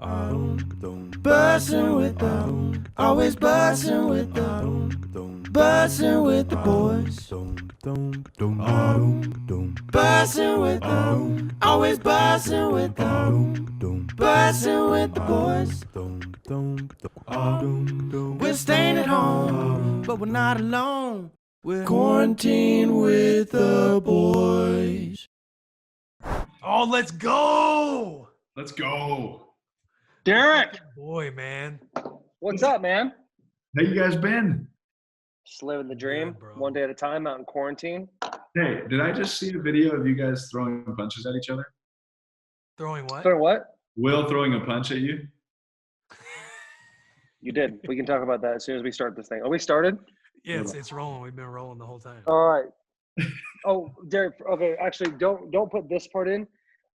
Bussin' with the, always bussin' with the, bussin' with the boys. Bussin' with the, always bussin' with the, bussin' with the boys. We're staying at home, but we're not alone. We're quarantined with the boys. Oh, let's go! Let's go. Derek, Boy, man. what's up, man? How you guys been? Just living the dream, Good, bro. one day at a time, out in quarantine. Hey, did I just see a video of you guys throwing punches at each other? Throwing what? Sorry, what? Will throwing a punch at you? You did. We can talk about that as soon as we start this thing. Are we started? Yeah, it's rolling. We've been rolling the whole time. All right. Oh, Derek. Okay, actually, don't put this part in.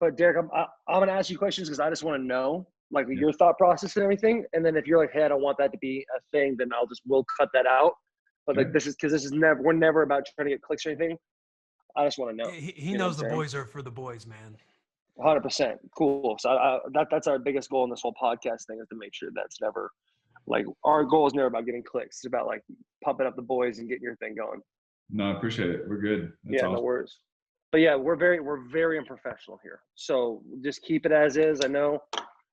But Derek, I'm gonna ask you questions because I just want to know like your thought process and everything. And then if you're like, hey, I don't want that to be a thing, then we'll cut that out. But like this is we're never about trying to get clicks or anything. I just want to know. He knows the boys are for the boys, man. 100%. Cool. So that's our biggest goal in this whole podcast thing is to make sure that's never like our goal is never about getting clicks. It's about like pumping up the boys and getting your thing going. No, I appreciate it. We're good. That's awesome. No worries. But yeah, we're very unprofessional here. So just keep it as is. I know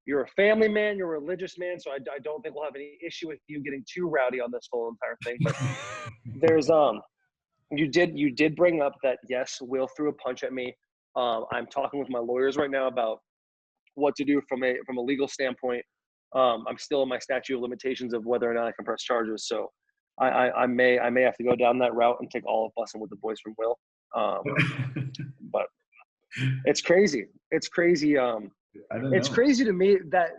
you're a family man, you're a religious man, so I don't think we'll have any issue with you getting too rowdy on this whole entire thing. But there's you did bring up that yes, Will threw a punch at me. I'm talking with my lawyers right now about what to do from a legal standpoint. I'm still in my statute of limitations of whether or not I can press charges. So I may have to go down that route and take all of Bussin' with the boys from Will. But it's crazy. It's crazy. It's crazy to me that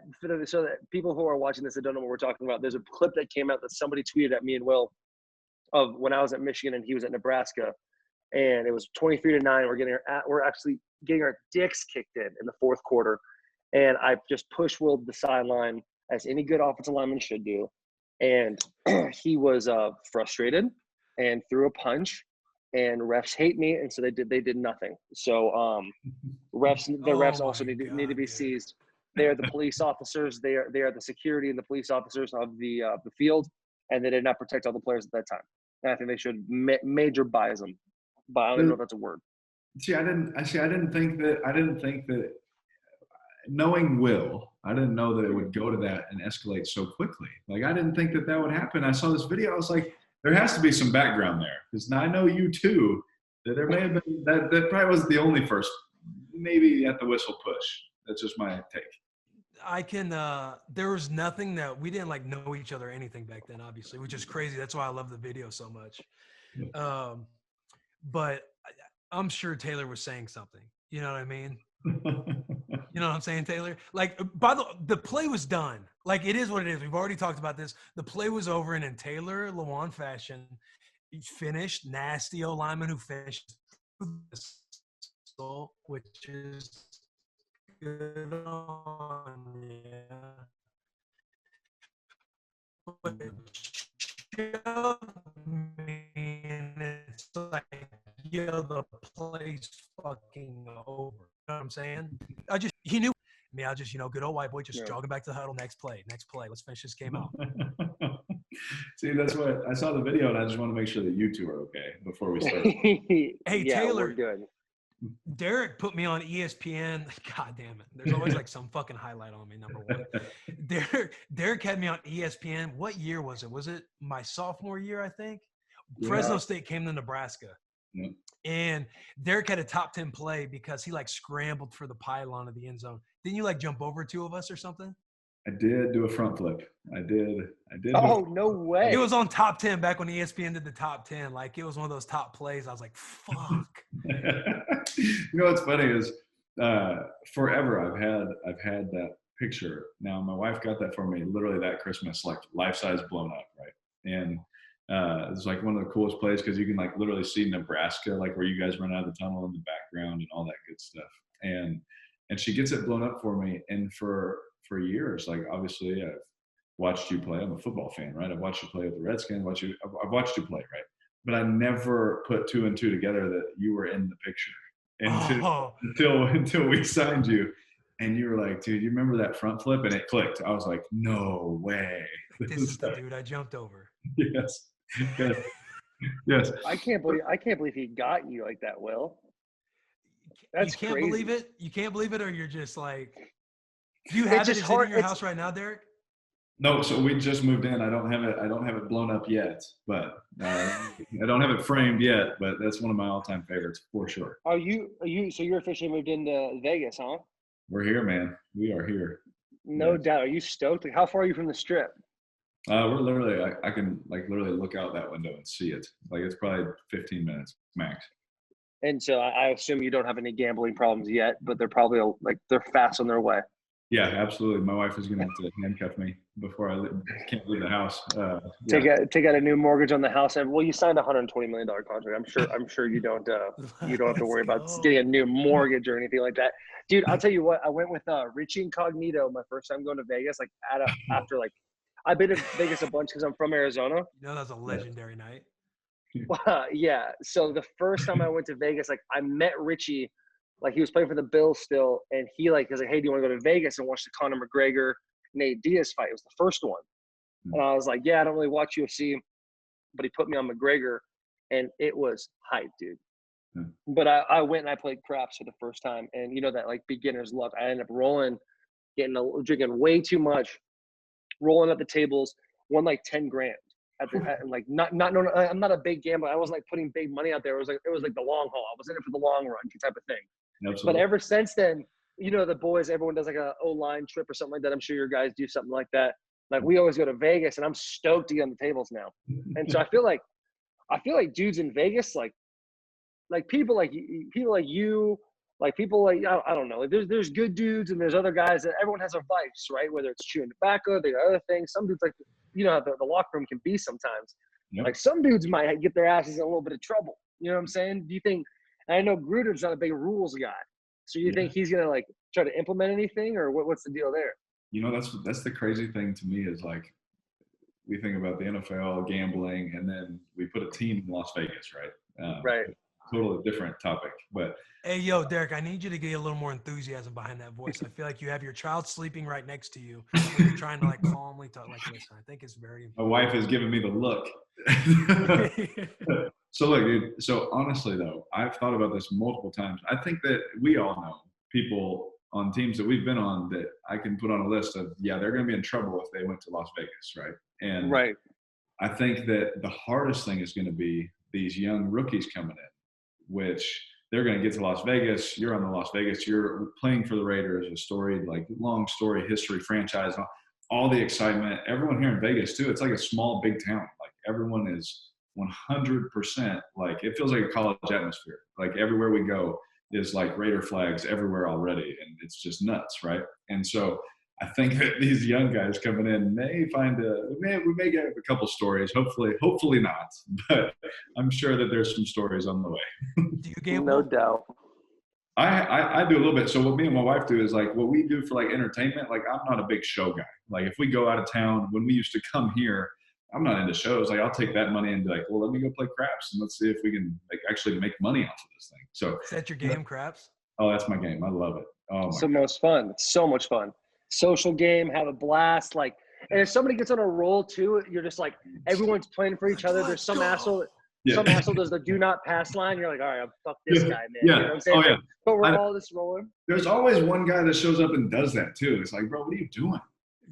so that people who are watching this that don't know what we're talking about, there's a clip that came out that somebody tweeted at me and Will of when I was at Michigan and he was at Nebraska, and it was 23-9. We're actually getting our dicks kicked in the fourth quarter, and I just pushed Will to the sideline as any good offensive lineman should do, and he was frustrated and threw a punch. And refs hate me, and so they did nothing. So the refs also need to be seized. They are the police officers. They are the security and the police officers of the field, and they did not protect all the players at that time. And I think they should major bias them. But I don't even know if that's a word. I didn't think that knowing Will, I didn't know that it would go to that and escalate so quickly. Like I didn't think that would happen. I saw this video. I was like, there has to be some background there because I know you too. That there may have been that probably wasn't the only first. Maybe at the whistle push. That's just my take. I can. There was nothing that we didn't like know each other or anything back then, obviously, which is crazy. That's why I love the video so much. But I'm sure Taylor was saying something. You know what I mean? You know what I'm saying, Taylor? Like, the play was done. Like, it is what it is. We've already talked about this. The play was over, and in Taylor Lewan fashion, he finished. Nasty O lineman who finished, which is good on you. But it's like, yo, the play's fucking over. You know what I'm saying? He knew me. I just, good old white boy, just jogging back to the huddle. Next play. Let's finish this game out. See, that's what I saw the video, and I just want to make sure that you two are okay before we start. Hey, yeah, Taylor. We're good. Derek put me on ESPN. God damn it. There's always like some fucking highlight on me, number one. Derek had me on ESPN. What year was it? Was it my sophomore year, I think? Yeah. Fresno State came to Nebraska. Yeah. And Derek had a top 10 play because he like scrambled for the pylon of the end zone. Didn't you like jump over two of us or something? I did do a front flip. I did. Oh, no way. It was on top 10 back when ESPN did the top 10. Like it was one of those top plays. I was like, fuck. You know what's funny is forever I've had that picture. Now my wife got that for me literally that Christmas, like life size blown up, right? And it's like one of the coolest plays because you can like literally see Nebraska, like where you guys run out of the tunnel in the background and all that good stuff. And she gets it blown up for me. And for years, like obviously I've watched you play. I'm a football fan, right? I've watched you play with the Redskins. I've watched you play, right? But I never put two and two together that you were in the picture until we signed you. And you were like, dude, you remember that front flip? And it clicked. I was like, no way. This is the dude I jumped over. Yes. Yes. Yes. I can't believe he got you like that, Will. That's you can't crazy. believe it. You can't believe it, or you're just like, do you have it? just Is it hard- in your house right now, Derek? No, so we just moved in. I don't have it blown up yet, but I don't have it framed yet, but that's one of my all-time favorites for sure. So you're officially moved into Vegas, huh? We're here, man. We are here. No Yes. doubt. Are you stoked? Like, how far are you from the strip? We're literally, I can like literally look out that window and see it. Like it's probably 15 minutes max. And so I assume you don't have any gambling problems yet, but they're probably they're fast on their way. Yeah, absolutely. My wife is going to have to handcuff me before I can't leave the house. Take out a new mortgage on the house, and well, you signed a $120 million contract. I'm sure you don't have to worry about getting a new mortgage or anything like that, dude. I'll tell you what. I went with Richie Incognito my first time going to Vegas. Like after I've been to Vegas a bunch because I'm from Arizona. You know, that's a legendary night. Yeah. So the first time I went to Vegas, like I met Richie. Like he was playing for the Bills still, and he was like, "Hey, do you want to go to Vegas and watch the Conor McGregor Nate Diaz fight?" It was the first one, and I was like, "Yeah, I don't really watch UFC," but he put me on McGregor, and it was hype, dude. But I went and I played craps for the first time, and you know that like beginner's luck. I ended up drinking way too much, rolling at the tables, won like 10 grand. I'm not a big gambler. I wasn't like putting big money out there. It was like the long haul. I was in it for the long run type of thing. Absolutely. But ever since then, you know, the boys, everyone does like a O-line trip or something like that. I'm sure your guys do something like that. Like we always go to Vegas, and I'm stoked to get on the tables now. And so I feel like dudes in Vegas, like people like you, like people like I don't know. There's good dudes and there's other guys that everyone has a vice, right? Whether it's chewing tobacco, they got other things. Some dudes like the locker room can be sometimes. Yep. Like some dudes might get their asses in a little bit of trouble. You know what I'm saying? Do you think? And I know Gruden's not a big rules guy, so you think he's gonna like try to implement anything, or what's the deal there? You know, that's the crazy thing to me is like we think about the NFL gambling, and then we put a team in Las Vegas, right? Right. Totally different topic, but Hey, yo, Derek, I need you to get a little more enthusiasm behind that voice. I feel like you have your child sleeping right next to you. And you're trying to like calmly talk. Like, listen, I think it's very important. my wife is giving me the look. So look, dude. So honestly, though, I've thought about this multiple times. I think that we all know people on teams that we've been on that I can put on a list of, they're going to be in trouble if they went to Las Vegas, right? And Right. I think that the hardest thing is going to be these young rookies coming in, which they're going to get to Las Vegas. You're on the Las Vegas. You're playing for the Raiders, a storied, like long story, history, franchise, all the excitement. Everyone here in Vegas too. It's like a small, big town. Like everyone is 100%. Like it feels like a college atmosphere. Like everywhere we go is like Raider flags everywhere already, and it's just nuts, right? And so I think that these young guys coming in may find we may get a couple stories. Hopefully not, but I'm sure that there's some stories on the way. Do you gamble? No doubt. I do a little bit. So what me and my wife do is like what we do for like entertainment. Like I'm not a big show guy. Like if we go out of town, when we used to come here, I'm not into shows. Like I'll take that money and be like, well, let me go play craps and let's see if we can like actually make money off of this thing. So Is that your game, craps? Oh, that's my game. I love it. Oh my. Most fun. It's so much fun. Social game, have a blast. Like, and if somebody gets on a roll too, you're just like everyone's playing for each other. There's some asshole. Yeah. Some asshole does the do not pass line. You're like, all right, fuck this guy, man. Yeah. You know what I'm saying? Oh yeah. But we're all just rolling. There's always one guy that shows up and does that too. It's like, bro, what are you doing?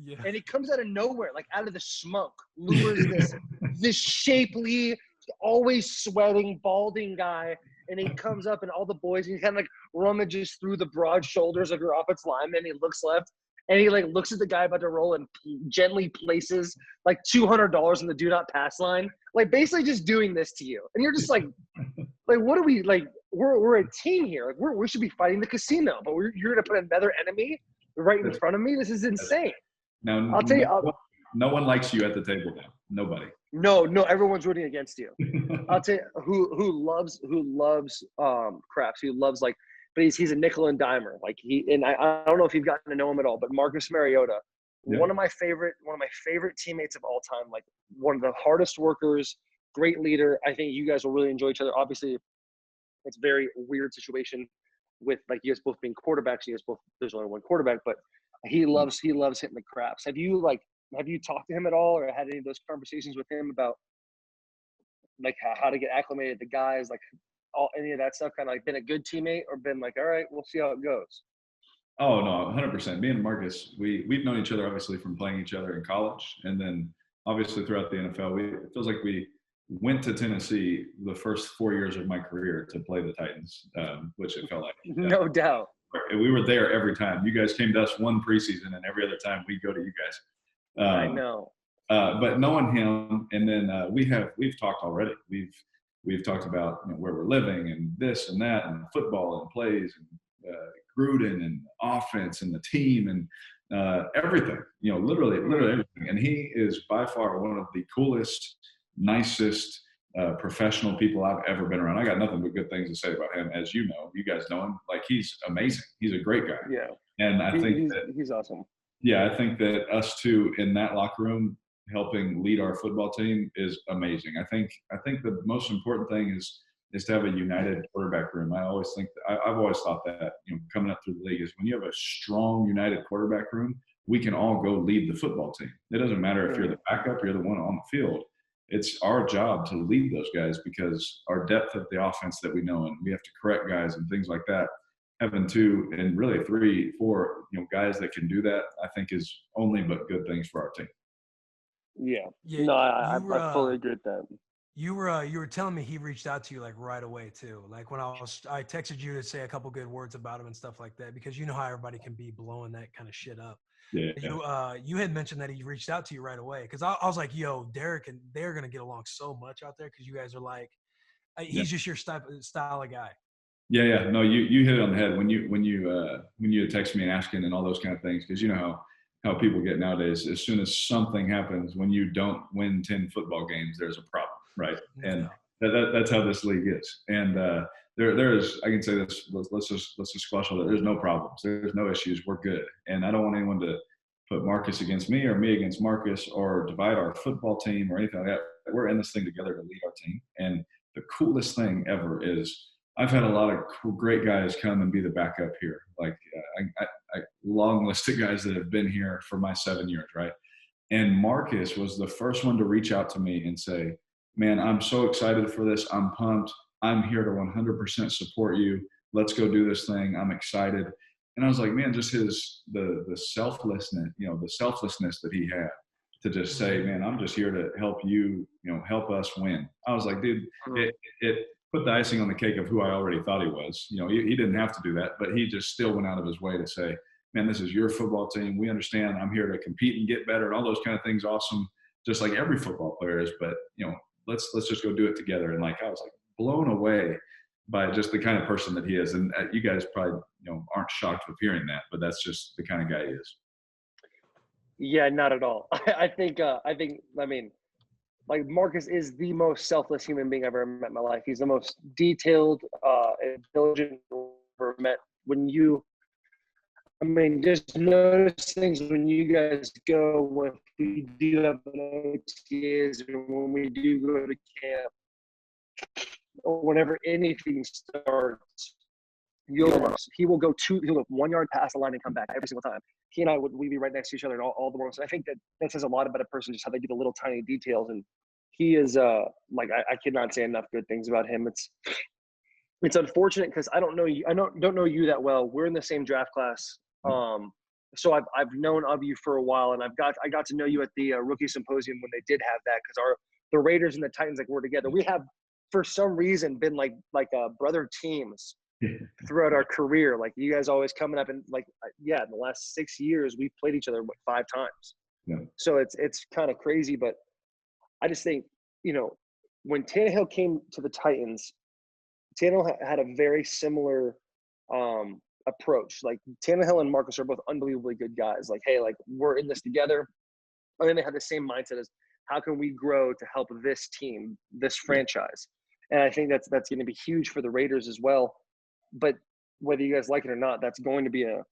Yeah. And he comes out of nowhere, like out of the smoke, lures this shapely, always sweating, balding guy. And he comes up and all the boys, and he kind of like rummages through the broad shoulders of your offensive lineman. He looks left and he like looks at the guy about to roll and gently places like $200 in the do not pass line. Like basically just doing this to you. And you're just like what are we like? We're a team here. Like we should be fighting the casino, but you're going to put another enemy right in front of me. This is insane. Now, I'll tell you. No one likes you at the table now. Nobody. No, everyone's rooting against you. I'll tell you who loves craps. Who loves like, but he's a nickel and dimer. Like I don't know if you've gotten to know him at all, but Marcus Mariota, one of my favorite teammates of all time. Like one of the hardest workers, great leader. I think you guys will really enjoy each other. Obviously, it's a very weird situation with like you guys both being quarterbacks. You guys both, there's only one quarterback, but he loves hitting the craps. Have you talked to him at all, or had any of those conversations with him about like how to get acclimated to guys, like any of that stuff? Kind of like been a good teammate, or been like, all right, we'll see how it goes. Oh no, 100%. Me and Marcus, we've known each other obviously from playing each other in college, and then obviously throughout the NFL. It feels like we went to Tennessee the first 4 years of my career to play the Titans, which it felt like. No doubt. We were there every time. You guys came to us one preseason, and every other time we go to you guys. I know. But knowing him, and then we've talked already. We've talked about where we're living and this and that and football and plays and Gruden and offense and the team and everything. Literally everything. And he is by far one of the coolest, nicest professional people I've ever been around. I got nothing but good things to say about him. As you know, you guys know him. Like, he's amazing. He's a great guy. Yeah. And I think he's awesome. Yeah, I think that us two in that locker room helping lead our football team is amazing. I think the most important thing is to have a united quarterback room. I've always thought that, coming up through the league, is when you have a strong united quarterback room, we can all go lead the football team. It doesn't matter if you're the backup, you're the one on the field. It's our job to lead those guys, because our depth of the offense that we know, and we have to correct guys and things like that. Having 2 and really 3, 4, guys that can do that, I think is only but good things for our team. Yeah. No, I fully agree with that. You were telling me he reached out to you like right away too. Like when I texted you to say a couple good words about him and stuff like that, because you know how everybody can be blowing that kind of shit up. Yeah. You had mentioned that he reached out to you right away, because I was like, yo, Derek and they're gonna get along so much out there, because you guys are like, he's just your style of guy. Yeah. No, you hit it on the head when you text me and asking and all those kind of things, because you know how people get nowadays. As soon as something happens, when you don't win 10 football games, there's a problem, right? And that's how this league is. And there is, I can say this, let's just squash all that. There's no problems. There's no issues. We're good. And I don't want anyone to put Marcus against me or me against Marcus or divide our football team or anything like that. We're in this thing together to lead our team. And the coolest thing ever is I've had a lot of great guys come and be the backup here. Like I long list of guys that have been here for my 7 years, right? And Marcus was the first one to reach out to me and say, man, I'm so excited for this. I'm pumped. I'm here to 100% support you. Let's go do this thing. I'm excited. And I was like, man, just the selflessness, the selflessness that he had to just say, man, I'm just here to help you, help us win. I was like, dude, it put the icing on the cake of who I already thought he was. He didn't have to do that, but he just still went out of his way to say, man, this is your football team. We understand. I'm here to compete and get better and all those kind of things. Awesome. Just like every football player is, but let's just go do it together. And like, I was like blown away by just the kind of person that he is. And you guys probably, aren't shocked with hearing that, but that's just the kind of guy he is. Yeah, not at all. I mean, like Marcus is the most selfless human being I've ever met in my life. He's the most detailed and diligent I've ever met. Just notice things when you guys go, when we do have an OTAs or when we do go to camp or whenever anything starts, he will go 1 yard past the line and come back every single time. He and I we'd be right next to each other in all the moments. I think that says a lot about a person, just how they get the little tiny details. And he is I cannot say enough good things about him. It's unfortunate because I don't know you. I don't know you that well. We're in the same draft class. So I've known of you for a while, and I got to know you at the rookie symposium when they did have that, because the Raiders and the Titans were together. We have for some reason been like brother teams throughout our career. Like you guys always coming up, and in the last 6 years we've played each other 5 times. Yeah. So it's kind of crazy, but I just think when Tannehill came to the Titans, Tannehill had a very similar approach. Like Tannehill and Marcus are both unbelievably good guys. Like, hey, like we're in this together. And then they had the same mindset as how can we grow to help this team, this franchise. And I think that's going to be huge for the Raiders as well. But whether you guys like it or not, that's going to be a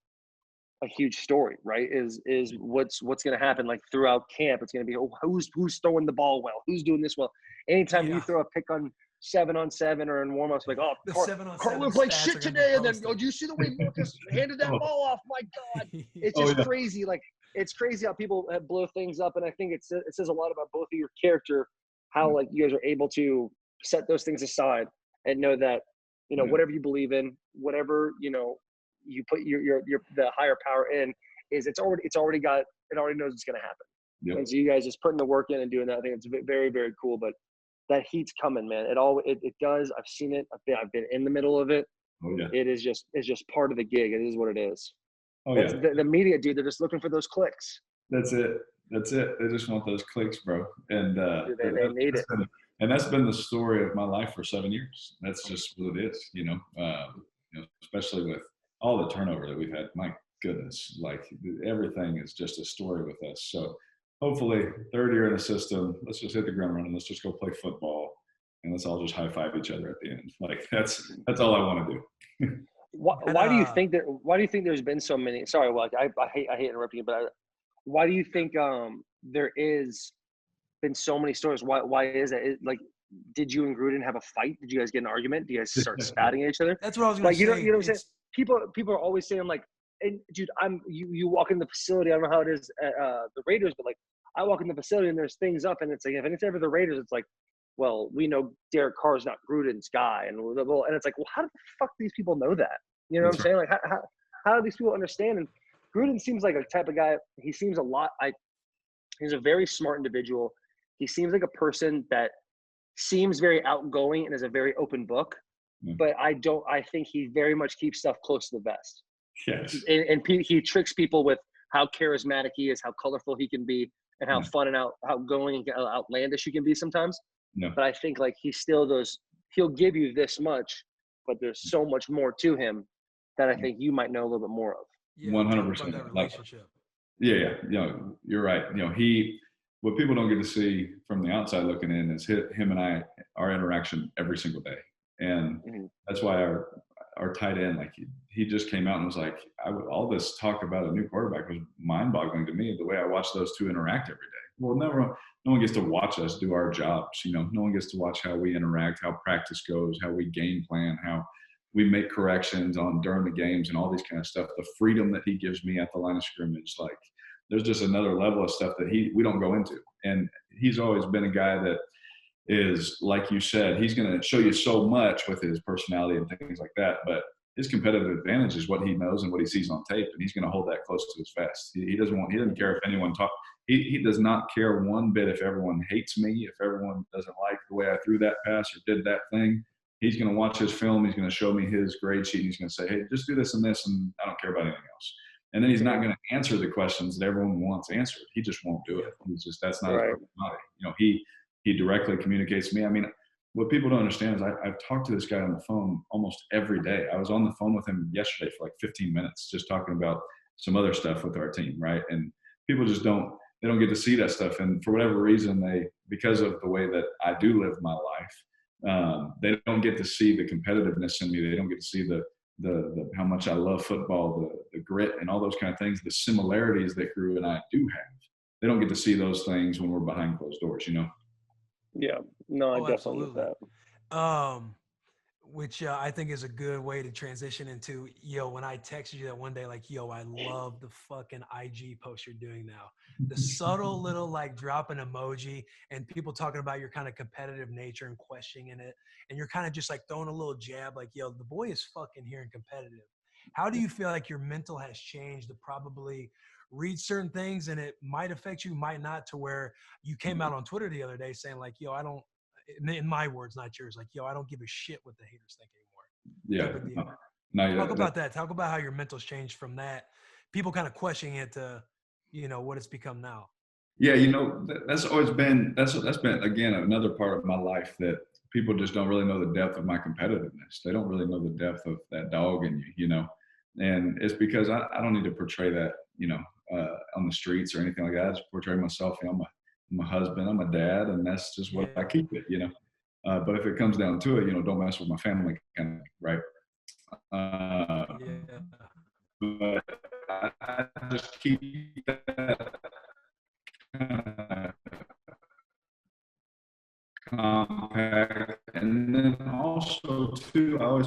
huge story, right? Is what's going to happen like throughout camp. It's going to be who's throwing the ball well, who's doing this well. Anytime you throw a pick on 7-on-7 or in warmups, like, oh, The Carr 7-on-7 played stats shit are gonna be today, and then posted. do you see the way Marcus handed that ball off? My God, it's Oh, just yeah. crazy. Like, it's crazy how people blow things up, and I think it says a lot about both of your character, how like you guys are able to set those things aside and know that whatever you believe in, whatever you put your the higher power in, is it already knows it's going to happen. Yep. And so you guys just putting the work in and doing that, I think it's very, very cool. But that heat's coming, man. It does. I've seen it. I've been in the middle of it. Oh yeah. It's just part of the gig. It is what it is. Oh yeah. The media, dude, they're just looking for those clicks. That's it. They just want those clicks, bro. And Dude, they need it. And that's been the story of my life for 7 years. That's just what it is, especially with all the turnover that we've had. My goodness, like everything is just a story with us. So hopefully, third year in the system, let's just hit the ground running. Let's just go play football, and let's all just high five each other at the end. Like that's all I want to do. Why do you think there's been so many? Sorry, well, I hate interrupting you, but why do you think there is been so many stories? Why is that? Like, did you and Gruden have a fight? Did you guys get an argument? Do you guys start spatting at each other? That's what I was going to say. You know what I'm saying? People are always saying like, and dude, you walk in the facility. I don't know how it is at the Raiders, but like I walk in the facility and there's things up, and it's like if it's ever the Raiders, it's like, well, we know Derek Carr's not Gruden's guy, and it's like, well, how the fuck do these people know that? You know what I'm saying? Like, how do these people understand? And Gruden seems like a type of guy. He seems he's a very smart individual. He seems like a person that seems very outgoing and is a very open book. But I think he very much keeps stuff close to the vest. Yes. And he tricks people with how charismatic he is, how colorful he can be, and how fun and outgoing and outlandish he can be sometimes. No. But I think like he'll give you this much, but there's so much more to him that I think you might know a little bit more of. 100%. That relationship. Yeah. You're right. What people don't get to see from the outside looking in is him and I, our interaction every single day. And that's why our tight end, like he just came out and was like, all this talk about a new quarterback was mind boggling to me, the way I watch those two interact every day. Well, no one gets to watch us do our jobs. No one gets to watch how we interact, how practice goes, how we game plan, how we make corrections during the games and all these kind of stuff. The freedom that he gives me at the line of scrimmage, like there's just another level of stuff that we don't go into. And he's always been a guy that is, like you said, he's going to show you so much with his personality and things like that. But his competitive advantage is what he knows and what he sees on tape, and he's going to hold that close to his vest. He doesn't care if anyone talks. He does not care one bit if everyone hates me, if everyone doesn't like the way I threw that pass or did that thing. He's going to watch his film. He's going to show me his grade sheet. And he's going to say, hey, just do this and this, and I don't care about anything else. And then he's not going to answer the questions that everyone wants answered. He just won't do it. That's not his personality. He directly communicates to me. I mean, what people don't understand is I've talked to this guy on the phone almost every day. I was on the phone with him yesterday for like 15 minutes, just talking about some other stuff with our team, right? And people just don't get to see that stuff. And for whatever reason, because of the way that I do live my life, they don't get to see the competitiveness in me. They don't get to see the how much I love football, the grit and all those kind of things, the similarities that Gruden and I do have. They don't get to see those things when we're behind closed doors, Yeah, no, I definitely get that. Which I think is a good way to transition into, when I texted you that one day, like, I love the fucking IG post you're doing now. The subtle little like drop an emoji and people talking about your kind of competitive nature and questioning it. And you're kind of just like throwing a little jab, like, the boy is fucking here and competitive. How do you feel like your mental has changed to probably read certain things and it might affect you, might not, to where you came out on Twitter the other day saying like, I don't, in my words, not yours, like, I don't give a shit what the haters think anymore. Yeah. Talk about that. Talk about how your mental's changed from that. People kind of questioning it to, what it's become now. Yeah. That's always been, that's been, again, another part of my life that people just don't really know the depth of my competitiveness. They don't really know the depth of that dog in you, and it's because I don't need to portray that, on the streets or anything like that. I just portray myself. I'm a husband, I'm a dad, and that's just what I keep it, But if it comes down to it, don't mess with my family, kind of, right? But I just keep that kind of compact, and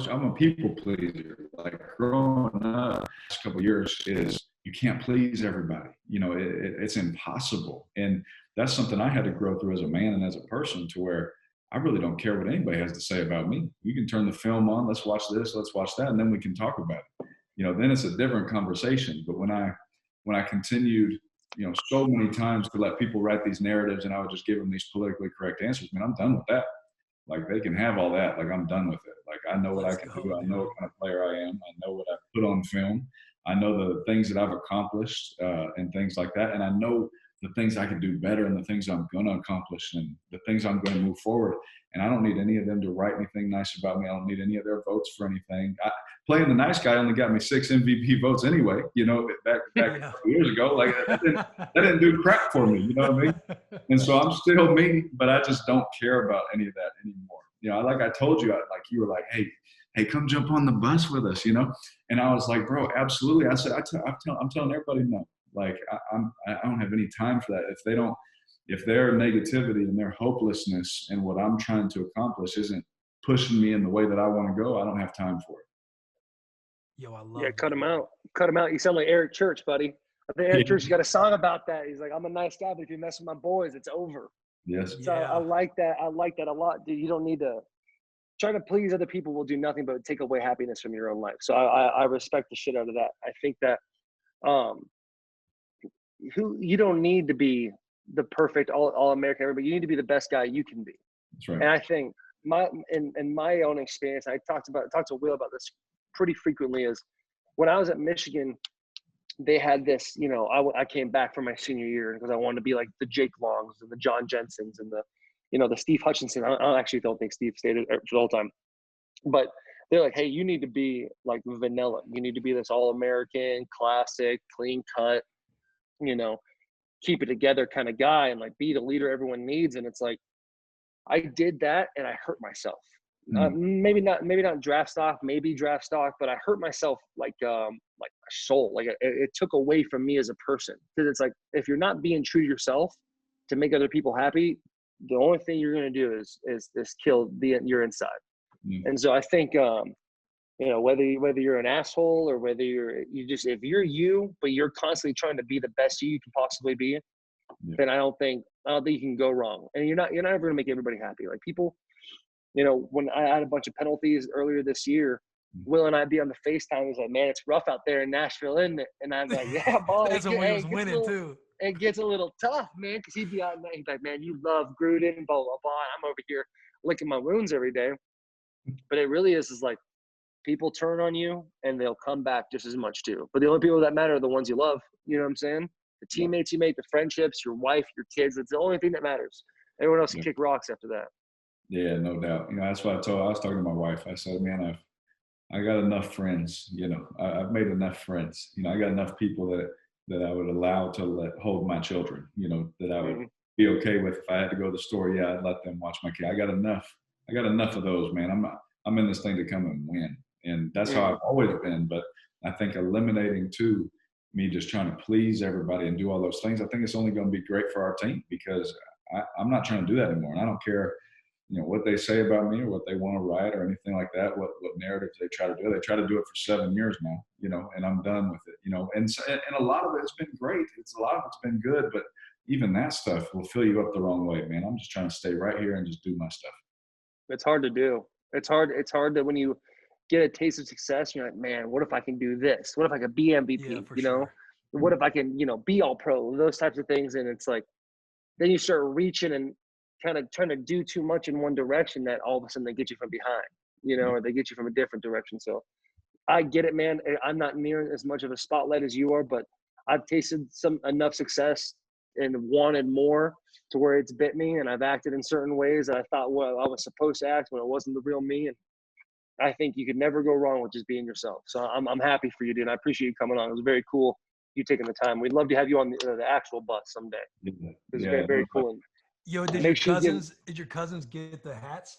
I'm a people pleaser. Like growing up, the last couple of years is you can't please everybody. You know, it's impossible. And that's something I had to grow through as a man and as a person, to where I really don't care what anybody has to say about me. You can turn the film on, let's watch this, let's watch that, and then we can talk about it. You know, then it's a different conversation. But when I continued, you know, so many times to let people write these narratives and I would just give them these politically correct answers, man, I'm done with that. Like, they can have all that. Like, I'm done with it. Like, I know what I can do. I know what kind of player I am. I know what I put on film. I know the things that I've accomplished and things like that. And I know the things I can do better and the things I'm going to accomplish and the things I'm going to move forward. And I don't need any of them to write anything nice about me. I don't need any of their votes for anything. Playing the nice guy only got me 6 MVP votes anyway, you know, back a couple years ago. Like, that didn't do crap for me, you know what I mean? And so I'm still me, but I just don't care about any of that anymore. You know, like I told you, you were like, hey, come jump on the bus with us, you know? And I was like, bro, absolutely. I said, I'm telling everybody no. Like, I don't have any time for that. If their negativity and their hopelessness and what I'm trying to accomplish isn't pushing me in the way that I want to go, I don't have time for it. Yo, I love cut him out. Cut him out. You sound like Eric Church, buddy. I think Eric Church got a song about that. He's like, I'm a nice guy, but if you mess with my boys, it's over. Yes. So I like that. I like that a lot, dude. You don't need to try to please other people. Will do nothing but take away happiness from your own life. So I respect the shit out of that. I think that you don't need to be the perfect all American everybody. You need to be the best guy you can be. That's right. And I think in my own experience, I talked to Will about this pretty frequently, is when I was at Michigan, they had this, you know, I came back from my senior year because I wanted to be like the Jake Longs and the John Jensens and the, you know, the Steve Hutchinson. I actually don't think Steve stayed for the whole time, but they're like, hey, you need to be like vanilla. You need to be this all-American, classic, clean cut, you know, keep it together kind of guy and like be the leader everyone needs. And it's like, I did that and I hurt myself. Maybe not draft stock, maybe draft stock, but I hurt myself like my soul. Like it took away from me as a person, because it's like, if you're not being true to yourself to make other people happy, the only thing you're going to do is kill your inside. And so I think, you know, whether you're an asshole or whether if you're you, but you're constantly trying to be the best you can possibly be, then I don't think you can go wrong. And you're not ever going to make everybody happy. Like people, you know, when I had a bunch of penalties earlier this year, Will and I'd be on the FaceTime. He's like, man, it's rough out there in Nashville, isn't it? And I'm like, yeah, boy. That's when he was winning too. It gets a little tough, man, because he'd be out there. He's like, man, you love Gruden, blah, blah, blah. I'm over here licking my wounds every day. But it really is like, people turn on you and they'll come back just as much too. But the only people that matter are the ones you love. You know what I'm saying? The teammates you make, the friendships, your wife, your kids. It's the only thing that matters. Everyone else can kick rocks after that. Yeah, no doubt. You know, that's what I was talking to my wife. I said, man, I got enough friends. You know, I've made enough friends. You know, I got enough people that I would allow to hold my children. You know, that I would be okay with. If I had to go to the store, I'd let them watch my kid. I got enough of those, man. I'm in this thing to come and win, and that's how I've always been. But I think eliminating me just trying to please everybody and do all those things, I think it's only going to be great for our team, because I'm not trying to do that anymore. And I don't care, you know, what they say about me or what they want to write or anything like that, what narratives they try to do. They try to do it for 7 years now, you know, and I'm done with it, you know. And a lot of it's been great. A lot of it's been good, but even that stuff will fill you up the wrong way, man. I'm just trying to stay right here and just do my stuff. It's hard to do. It's hard that when you get a taste of success, you're like, man, what if I can do this? What if I could be MVP? You know, what if I can, you know, be all pro, those types of things. And it's like, then you start reaching and kind of trying to do too much in one direction that all of a sudden they get you from behind, you know, or they get you from a different direction. So I get it, man. I'm not near as much of a spotlight as you are, but I've tasted enough success and wanted more to where it's bit me, and I've acted in certain ways that I thought, well, I was supposed to act when it wasn't the real me. And I think you could never go wrong with just being yourself. So I'm happy for you, dude. I appreciate you coming on. It was very cool, you taking the time. We'd love to have you on the actual bus someday. It was very, very cool. Yo, did your cousins get the hats?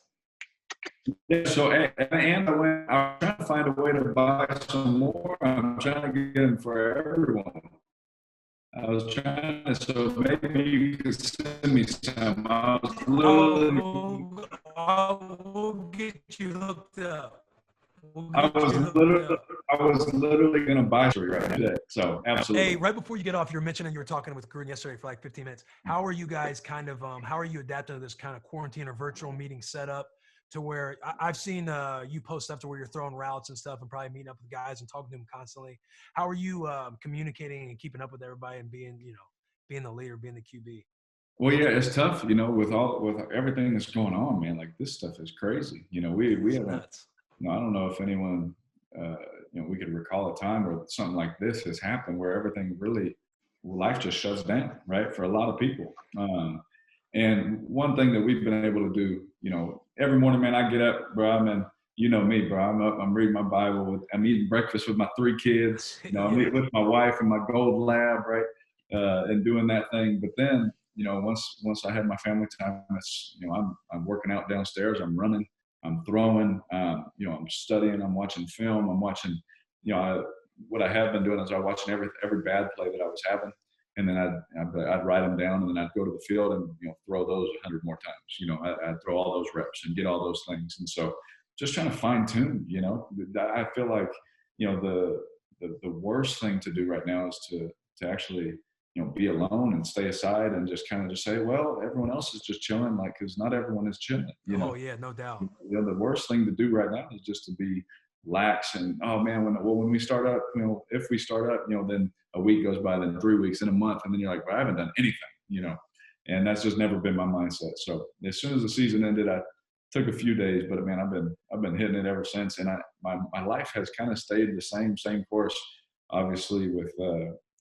Yeah, so and I was trying to find a way to buy some more. I'm trying to get them for everyone. I was trying to, so maybe you could send me some. I will get you hooked up. We'll I get was you hooked up. literally going to buy it right today. So absolutely. Hey, right before you get off, you were mentioning you were talking with Gruden yesterday for like 15 minutes. How are you guys kind of, how are you adapting to this kind of quarantine or virtual meeting setup to where I've seen you post stuff to where you're throwing routes and stuff and probably meeting up with guys and talking to them constantly. How are you communicating and keeping up with everybody and being, you know, being the leader, being the QB? Well, yeah, it's tough, you know, with everything that's going on, man. Like this stuff is crazy. You know, we It's haven't. nuts. You know, I don't know if anyone, you know, we could recall a time where something like this has happened, where everything really, life just shuts down, right, for a lot of people. And one thing that we've been able to do, you know, every morning, man, I get up, bro. You know me, bro. I'm up. I'm reading my Bible. I'm eating breakfast with my 3 kids. You know, I'm eating with my wife and my gold lab, right, and doing that thing. But then, you know, once I had my family time, it's, you know, I'm working out downstairs. I'm running. I'm throwing, you know, I'm studying, I'm watching film, I'm watching, you know, what I have been doing is I'm watching every bad play that I was having, and then I'd write them down, and then I'd go to the field and, you know, throw those 100 more times. You know, I'd throw all those reps and get all those things, and so just trying to fine tune. You know, I feel like, you know, the worst thing to do right now is to actually, you know, be alone and stay aside and just kind of just say, well, everyone else is just chilling, like, because not everyone is chilling. You know? Oh yeah, no doubt. You know, the worst thing to do right now is just to be lax and, oh man, when we start up, you know, if we start up, you know, then a week goes by, then 3 weeks, then a month, and then you're like, well, I haven't done anything, you know, and that's just never been my mindset. So as soon as the season ended, I took a few days, but man, I've been hitting it ever since, and my life has kind of stayed the same course, obviously with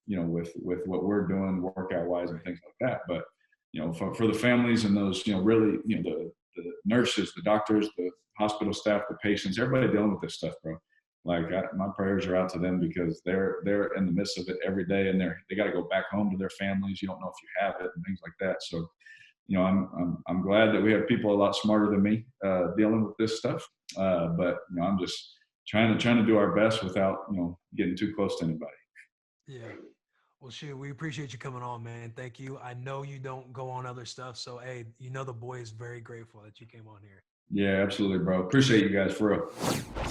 you know, with what we're doing workout wise and things like that, but you know, for the families and those, you know, really, you know, the nurses, the doctors, the hospital staff, the patients, everybody dealing with this stuff, bro. Like my prayers are out to them because they're in the midst of it every day, and they got to go back home to their families. You don't know if you have it and things like that. So, you know, I'm glad that we have people a lot smarter than me dealing with this stuff. But you know, I'm just trying to do our best without, you know, getting too close to anybody. Yeah. Well, shoot, we appreciate you coming on, man. Thank you. I know you don't go on other stuff, so hey, you know the boy is very grateful that you came on here. Yeah, absolutely, bro. Appreciate you guys for real.